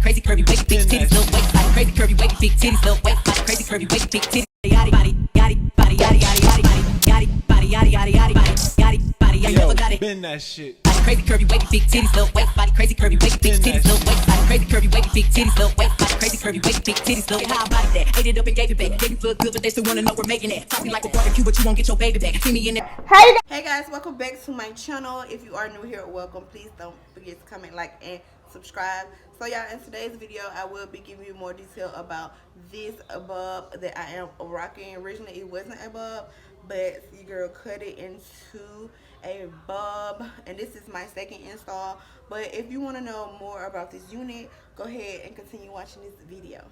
crazy curvy waist, big titties, little waist body, crazy curvy waist, big titties, little waist body, crazy curvy waist, big titties, yaddy body, yaddy body, yaddy yaddy yaddy body, yaddy body, yaddy yaddy body, yaddy body, I never got it. Bend that shit. Crazy curvy waist, big titties, little waist body, crazy curvy waist, big titties, little waist body, crazy curvy waist, big titties, little waist body, crazy curvy waist, big titties, little. How about that? Ate it up and gave it back. Gave you feel good, but they still wanna know we're making it. Talking like a barbecue, but you won't get your baby back. See me in there. Hey guys, welcome back to my channel. If you are new here, welcome. Please don't forget to comment, like, and subscribe. So y'all, in today's video I will be giving you more detail about this bob that I am rocking. Originally it wasn't a bob, but your girl cut it into a bob, and this is my second install. But if you want to know more about this unit, go ahead and continue watching this video.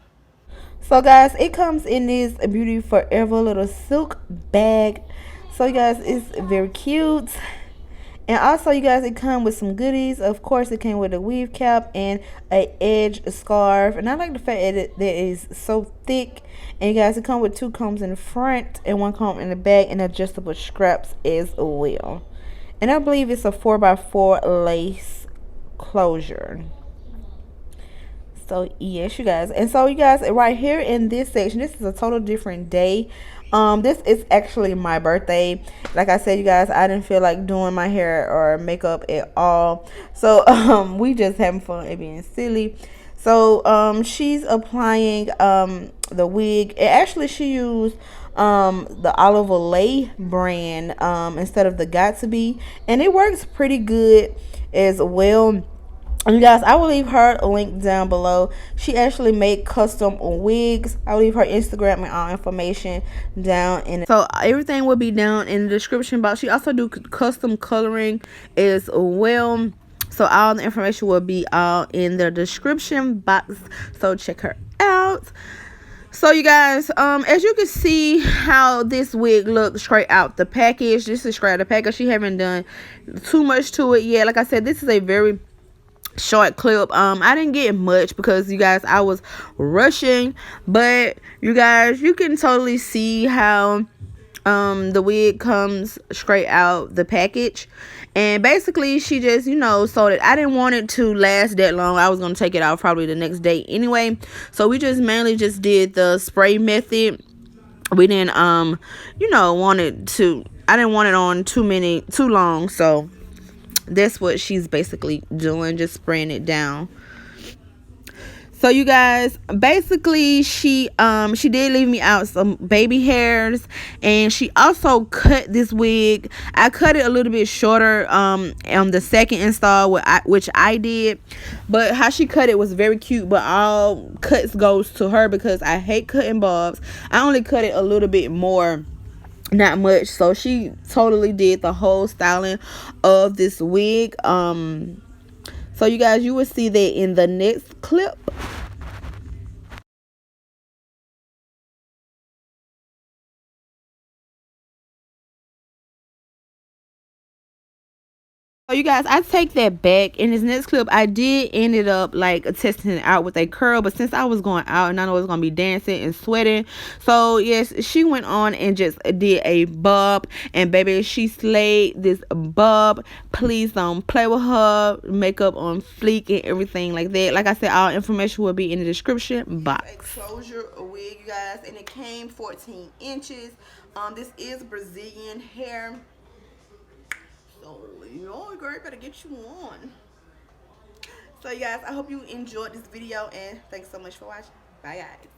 So guys, it comes in this Beauty Forever little silk bag. So you guys, it's very cute. And also, you guys, it comes with some goodies. Of course, it came with a weave cap and a edge scarf. And I like the fact that it is so thick. And you guys, it comes with 2 combs in the front and 1 comb in the back, and adjustable straps as well. And I believe it's a 4x4 lace closure. So yes, you guys, and so you guys, right here in this section, this is a total different day. This is actually my birthday. Like I said, you guys, I didn't feel like doing my hair or makeup at all, so we just having fun and being silly. So she's applying the wig, and actually she used the Olive Olay brand instead of the Got To Be, and it works pretty good as well. And you guys, I will leave her link down below. She actually made custom wigs. I will leave her Instagram and all information down in it. So everything will be down in the description box. She also do custom coloring as well. So all the information will be all in the description box. So check her out. So you guys, as you can see how this wig looks straight out the package. This is straight out the package. She haven't done too much to it yet. Like I said, this is a very short clip. I didn't get much because, you guys, I was rushing, but you guys, you can totally see how the wig comes straight out the package. And basically she just, you know, so that I didn't want it to last that long. I was gonna take it out probably the next day anyway, so we just mainly just did the spray method. We didn't you know, I didn't want it on too long, so that's what she's basically doing, just spraying it down. So you guys, basically she did leave me out some baby hairs, and she also cut this wig. I cut it a little bit shorter on the second install, which I did, but how she cut it was very cute. But all cuts goes to her because I hate cutting bobs. I only cut it a little bit more, not much. So she totally did the whole styling of this wig. So you guys, you will see that in the next clip. So you guys, I take that back. In this next clip, I did ended up like testing it out with a curl, but since I was going out and I know it was gonna be dancing and sweating, so yes, she went on and just did a bob, and baby, she slayed this bob. Please don't play with her. Makeup on fleek and everything like that. Like I said, all information will be in the description box. A closure wig, you guys, and it came 14 inches. This is Brazilian hair. So, you know, girl, better get you on. So, you guys, I hope you enjoyed this video, and thanks so much for watching. Bye, guys.